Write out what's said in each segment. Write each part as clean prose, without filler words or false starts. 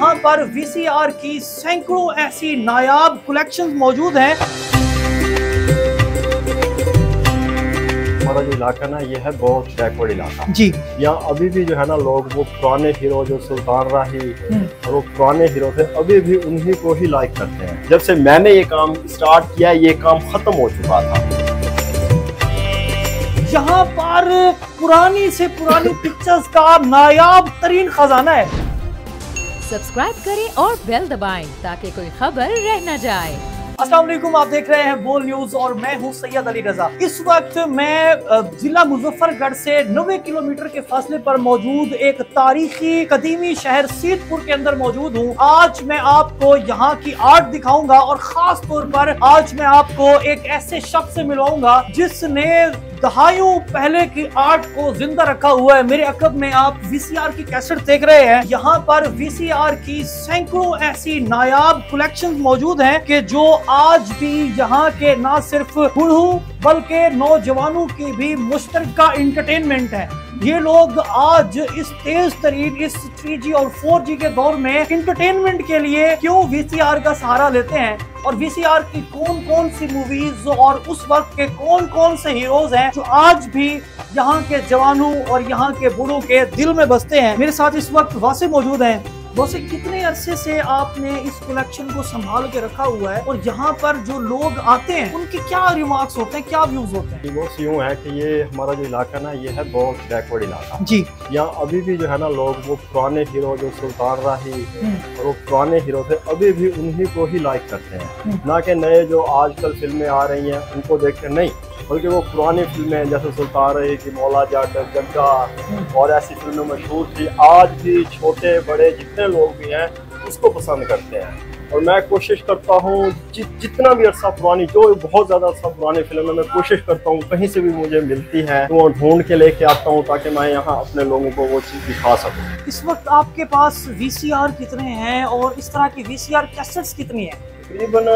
यहाँ पर वीसीआर की सैकड़ों ऐसी नायाब कलेक्शंस मौजूद हैं। हमारा जो इलाका ना ये है बहुत बैकवर्ड इलाका जी। यहाँ अभी भी जो है ना लोग वो पुराने हीरो जो सुल्तान राही और वो पुराने हीरो थे अभी भी उन्हीं को ही लाइक करते हैं। जब से मैंने ये काम स्टार्ट किया ये काम खत्म हो चुका था। यहाँ पर पुरानी से पुरानी पिक्चर्स का नायाब तरीन खजाना है। सब्सक्राइब करें और बेल दबाएं ताकि कोई खबर रह न जाए। अस्सलाम वालेकुम, आप देख रहे हैं बोल न्यूज और मैं हूं सैयद अली रजा। इस वक्त मैं जिला मुजफ्फरगढ़ से 90 किलोमीटर के फासले पर मौजूद एक तारीखी कदीमी शहर सीतपुर के अंदर मौजूद हूं। आज मैं आपको यहाँ की आर्ट दिखाऊंगा और खास तौर पर आज मैं आपको एक ऐसे शख्स से मिलाऊंगा जिसने दहाइयों पहले की आर्ट को जिंदा रखा हुआ है। मेरे अकब में आप वीसीआर की कैसेट देख रहे हैं। यहाँ पर वीसीआर की सैकड़ों ऐसी नायाब कलेक्शंस मौजूद हैं कि जो आज भी यहाँ के ना सिर्फ बूढ़ों बल्कि नौजवानों की भी मुश्तरका इंटरटेनमेंट है। ये लोग आज इस तेज तरीन इस 3G और 4G के दौर में इंटरटेनमेंट के लिए क्यों वीसीआर का सहारा लेते हैं और वीसीआर की कौन कौन सी मूवीज और उस वक्त के कौन कौन से हीरोज हैं जो आज भी यहाँ के जवानों और यहाँ के बूढ़ों के दिल में बसते हैं। मेरे साथ इस वक्त वासे मौजूद हैं। वैसे कितने अरसे से आपने इस कलेक्शन को संभाल के रखा हुआ है और यहाँ पर जो लोग आते हैं उनके क्या रिमार्क्स होते हैं, क्या व्यूज होते हैं? वो यूँ है कि ये हमारा जो इलाका ना ये है बहुत बैकवर्ड इलाका जी। यहाँ अभी भी जो है ना लोग वो पुराने हीरो जो सुल्तान राही और वो पुराने हीरो थे अभी भी उन्हीं को ही लाइक करते हैं, ना कि नए जो आजकल फिल्में आ रही हैं उनको देखते नहीं, बल्कि वो पुरानी फिल्में जैसे सुल्तान रही की मौला जट जग्गा और ऐसी फिल्में मशहूर थी आज भी छोटे बड़े जितने लोग भी हैं उसको पसंद करते हैं। और मैं कोशिश करता हूँ जितना भी अर्सा पुरानी जो बहुत ज़्यादा अर्सा पुरानी फिल्में मैं कोशिश करता हूँ कहीं से भी मुझे मिलती है तो वो ढूंढ के लेके आता हूँ ताकि मैं यहाँ अपने लोगों को वो चीज़ दिखा सकूँ। इस वक्त आपके पास वीसीआर कितने हैं और इस तरह की वीसीआर कैसेट्स कितनी है? तकरीबन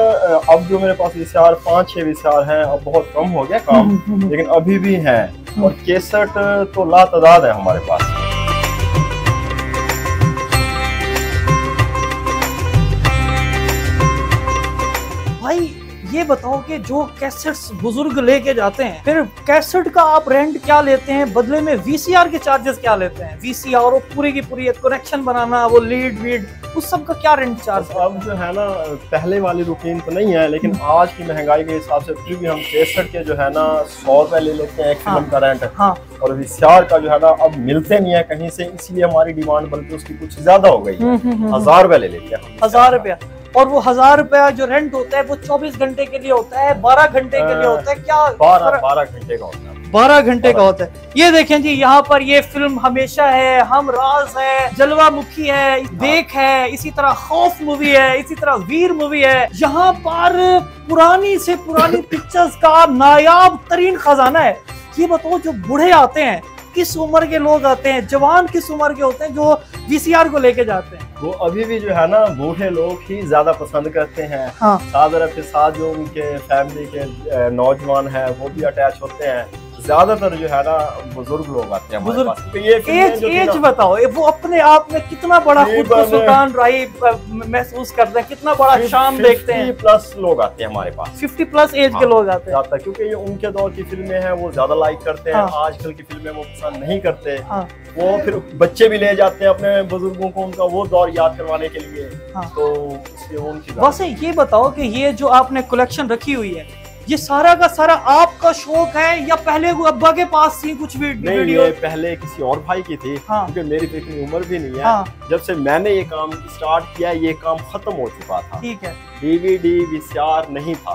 अब जो मेरे पास वीसीआर 5-6 वीसीआर हैं, अब बहुत कम हो गया काम, लेकिन अभी भी हैं और कैसेट तो लातादाद है हमारे पास। भाई ये बताओ कि जो कैसेट्स बुजुर्ग लेके जाते हैं फिर कैसेट का आप रेंट क्या लेते हैं, बदले में वीसीआर के चार्जेस क्या लेते हैं? वीसीआर और पूरी की पूरी कनेक्शन बनाना, वो लीड वीड, उस सब का क्या रेंट चार्ज? अब जो है ना पहले वाली रूटीन तो नहीं है, लेकिन आज की महंगाई के हिसाब से फिर भी हम कैसेट के जो है ना 100 रुपए ले लेते हैं एक फिल्म का रेंट। हाँ। और वीसीआर का जो है ना अब मिलते नहीं है कहीं से, इसलिए हमारी डिमांड बल्कि उसकी कुछ ज्यादा हो गई है। 1000 रुपए ले लेते हैं। 1000 रुपया? और वो 1000 रुपया जो रेंट होता है वो 24 घंटे के लिए होता है, 12 घंटे के लिए होता है? क्या 12 घंटे का होता है। 12 घंटे का होता है। ये देखें जी, यहाँ पर ये फिल्म हमेशा है, हम राज है, जलवा मुखी है, देख है, इसी तरह खौफ मूवी है, इसी तरह वीर मूवी है। यहाँ पर पुरानी से पुरानी पिक्चर्स का नायाब तरीन खजाना है। ये बताओ जो बूढ़े आते हैं किस उम्र के लोग आते हैं, जवान किस उम्र के होते हैं जो वीसीआर को लेके जाते हैं? वो अभी भी जो है ना बूढ़े लोग ही ज्यादा पसंद करते हैं। हाँ। के साथ जो उनके फैमिली के नौजवान है वो भी अटैच होते हैं। ज्यादातर जो है ना बुजुर्ग लोग आते हैं हमारे पास। तो ये एज बताओ, वो अपने आप में कितना बड़ा खुद को सुल्तान राही महसूस करते हैं, कितना बड़ा शाम देखते हैं? 50+ लोग आते हैं हमारे पास। 50+ एज के लोग आते हैं क्योंकि ये उनके दौर की फिल्में हैं वो ज्यादा लाइक करते हैं। आजकल की फिल्में वो पसंद नहीं करते। वो फिर बच्चे भी ले जाते हैं अपने बुजुर्गों को उनका वो दौर याद करवाने के लिए। तो इसलिए वो उनकी। वैसे ये बताओ कि ये जो आपने कलेक्शन रखी हुई है ये सारा का सारा आपका शौक है या पहले अब्बा के पास थी कुछ वीडियो? ये पहले किसी और भाई की थी। क्योंकि मेरी तो इतनी उम्र भी नहीं है। जब से मैंने ये काम स्टार्ट किया ये काम खत्म हो चुका था। ठीक है। डीवीडी वीसीआर नहीं था।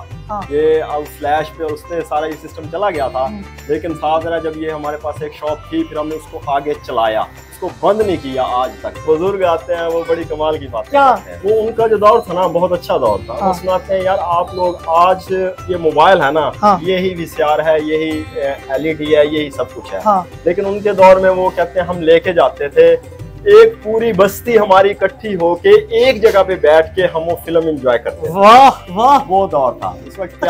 ये अब फ्लैश पे उसने सारा ये सिस्टम चला गया था। लेकिन साथ जब ये हमारे पास एक शॉप थी फिर हमने उसको आगे चलाया, उसको बंद नहीं किया आज तक। बुजुर्ग आते हैं वो बड़ी कमाल की बात करते हैं। वो उनका जो दौर था ना बहुत अच्छा दौर था। वो सुनाते हैं यार आप लोग आज ये मोबाइल है ना यही वीसीआर है, यही एलईडी है, यही सब कुछ है। लेकिन उनके दौर में वो कहते हैं हम लेके जाते थे एक पूरी बस्ती हमारी इकट्ठी होके एक जगह पे बैठ के हम वो फिल्म एंजॉय करते थे। वाह वाह, वो दौर था। इस वक्त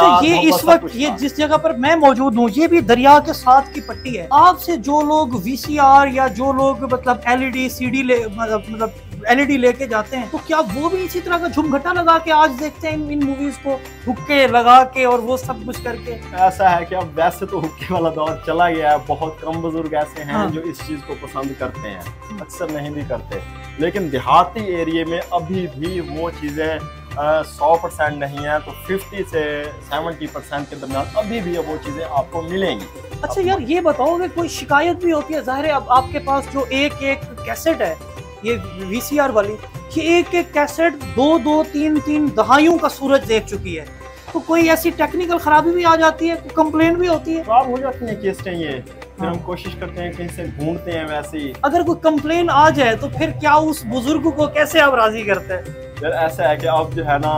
इस वक्त ये जिस जगह पर मैं मौजूद हूँ ये भी दरिया के साथ की पट्टी है। आपसे जो लोग वीसीआर या जो लोग मतलब एलईडी सीडी मतलब एलईडी लेके जाते हैं, तो क्या वो भी इसी तरह का झुमघटा लगा के आज देखते हैं इन मूवीज को, हुक्के लगा के और वो सब कुछ करके? ऐसा है कि अब वैसे तो हुक्के वाला दौर चला गया है, बहुत कम बुजुर्ग ऐसे हैं जो इस चीज को पसंद करते हैं, अक्सर नहीं भी करते। लेकिन देहाती एरिया में अभी भी वो चीजें 100% नहीं है, तो 50 से 70% के दरमियान अभी भी वो चीजें आपको मिलेंगी। अच्छा यार, ये बताओगे कोई शिकायत भी होती है? जाहिर है अब आपके पास जो एक कैसेट है, ये VCR वाली, ये एक कैसेट 2-2, 3-3 दहाइयों का सूरज देख चुकी है, तो कोई ऐसी टेक्निकल खराबी भी आ जाती है, कोई कंप्लेन भी होती है? खराब हो जाती है केसेटें ये, फिर हम कोशिश करते हैं कहीं से ढूंढते हैं वैसे ही। अगर कोई कंप्लेन आ जाए तो फिर क्या उस बुजुर्ग को कैसे आप राजी करते हैं? यार ऐसा है कि अब जो है ना,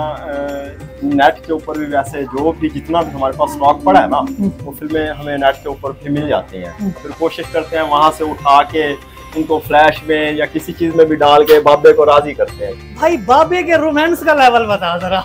नेट के ऊपर भी वैसे जो भी जितना भी हमारे पास स्टॉक पड़ा है ना, वो फिल्में हमें नेट के ऊपर भी मिल जाती हैं। फिर कोशिश करते हैं वहां से उठा के उनको फ्लैश में या किसी चीज में भी डाल के बाबे को राजी करते हैं। भाई बाबे के रोमांस का लेवल बता जरा।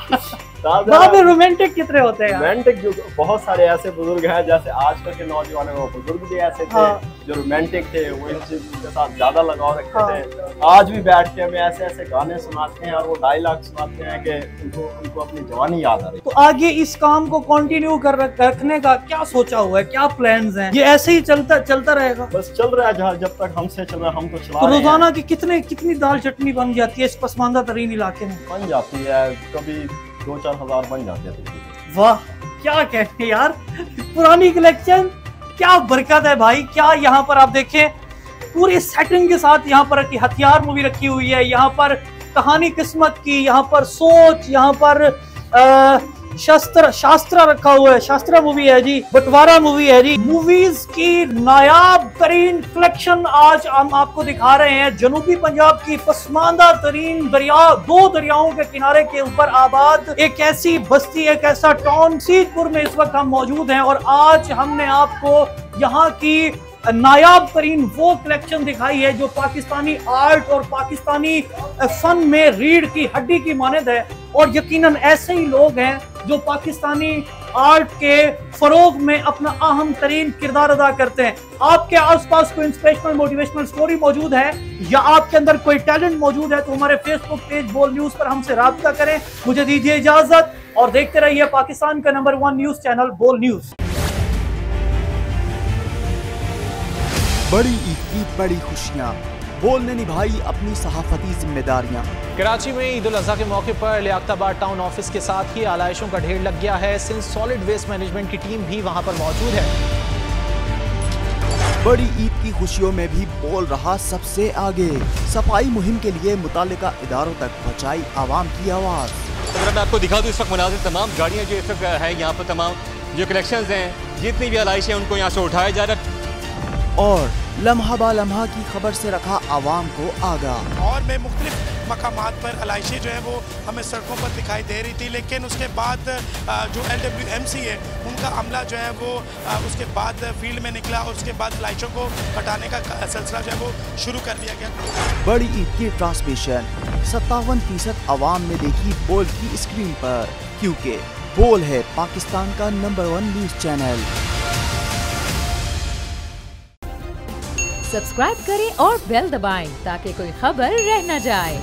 बाबे रोमांटिक कितने होते हैं? रोमांटिक जो बहुत सारे ऐसे बुजुर्ग हैं, जैसे आजकल के नौजवान वो बुजुर्ग भी ऐसे थे जो रोमांटिक थे, वो इन चीजों के साथ ज्यादा लगाव रखते थे। आज भी बैठ के हमें ऐसे ऐसे गाने सुनाते हैं और वो डायलॉग सुनाते हैं कि उनको अपनी जवानी याद आ रही। तो आगे इस काम को कंटिन्यू रखने का क्या सोचा हुआ है, क्या प्लान्स हैं? ये ऐसे ही चलता रहेगा? बस चल रहा है जब तक हमसे चल रहा है, हम तो चला तो रहे हैं। रोजाना की कितनी दाल चटनी बन जाती है इस पसमानदा तरीन इलाके में? बन जाती है, कभी 2-4 हज़ार बन जाते हैं। वाह, क्या कहते हैं यार, पुरानी कलेक्शन, क्या बरकत है भाई। क्या यहाँ पर आप देखें पूरी सेटिंग के साथ, यहाँ पर हथियार मूवी रखी हुई है, यहाँ पर कहानी किस्मत की, यहाँ पर सोच, यहाँ पर शास्त्र रखा हुआ है, शास्त्रा मूवी है जी, बंटवारा मूवी है जी। मूवीज की नायाब तरीन कलेक्शन आज हम आपको दिखा रहे हैं। जनूबी पंजाब की पसमानदा तरीन दरिया, 2 दरियाओं के किनारे के ऊपर आबाद एक ऐसी बस्ती, एक ऐसा टाउन सीतपुर में इस वक्त हम मौजूद हैं, और आज हमने आपको यहाँ की नायाब तरीन वो कलेक्शन दिखाई है जो पाकिस्तानी आर्ट और पाकिस्तानी फन में रीढ़ की हड्डी की मानद है। और यकीनन ऐसे ही लोग हैं जो पाकिस्तानी आर्ट के फरोग में अपना अहम तरीन किरदार अदा करते हैं। आपके आसपास कोई इंस्पिरेशनल मोटिवेशनल स्टोरी मौजूद है या आपके अंदर कोई टैलेंट मौजूद है, तो हमारे फेसबुक पेज बोल न्यूज पर हमसे राब्ता करें। मुझे दीजिए इजाजत और देखते रहिए पाकिस्तान का नंबर 1 न्यूज चैनल बोल न्यूज। बड़ी ईद की बड़ी खुशियां, बोल ने निभाई अपनी सहाफती जिम्मेदारियां। कराची में ईद उल अजहा के मौके पर लियाकताबाद टाउन ऑफिस के साथ ही आलाइशों का ढेर लग गया है। सिंध सॉलिड वेस्ट मैनेजमेंट की टीम भी वहां पर मौजूद है। बड़ी ईद की खुशियों में भी बोल रहा सबसे आगे, सफाई मुहिम के लिए मुतालिका इदारों तक पहुंचाई आवाम की आवाज। अगर मैं आपको दिखा दूं इस वक्त मुनाजिर तमाम गाड़ियां जो इस वक्त है यहाँ पर, तमाम जो कलेक्शंस हैं, जितनी भी आलाइश है उनको यहाँ से उठाया जा रहा है और लम्हा बा लम्हा की खबर से रखा आवाम को आगाह। और में मुख्तलिफ मकामात पर आलाइशें जो है वो हमें सड़कों पर दिखाई दे रही थी, लेकिन उसके बाद जो LWMC है उनका अमला जो है वो उसके बाद फील्ड में निकला और उसके बाद आलाइशों को हटाने का सिलसिला जो है वो शुरू कर दिया गया। बड़ी ईद की ट्रांसमिशन 57% आवाम ने देखी बोल की स्क्रीन पर, क्योंकि बोल है पाकिस्तान का नंबर 1 न्यूज चैनल। सब्सक्राइब करें और बेल दबाएं ताकि कोई खबर रह न जाए।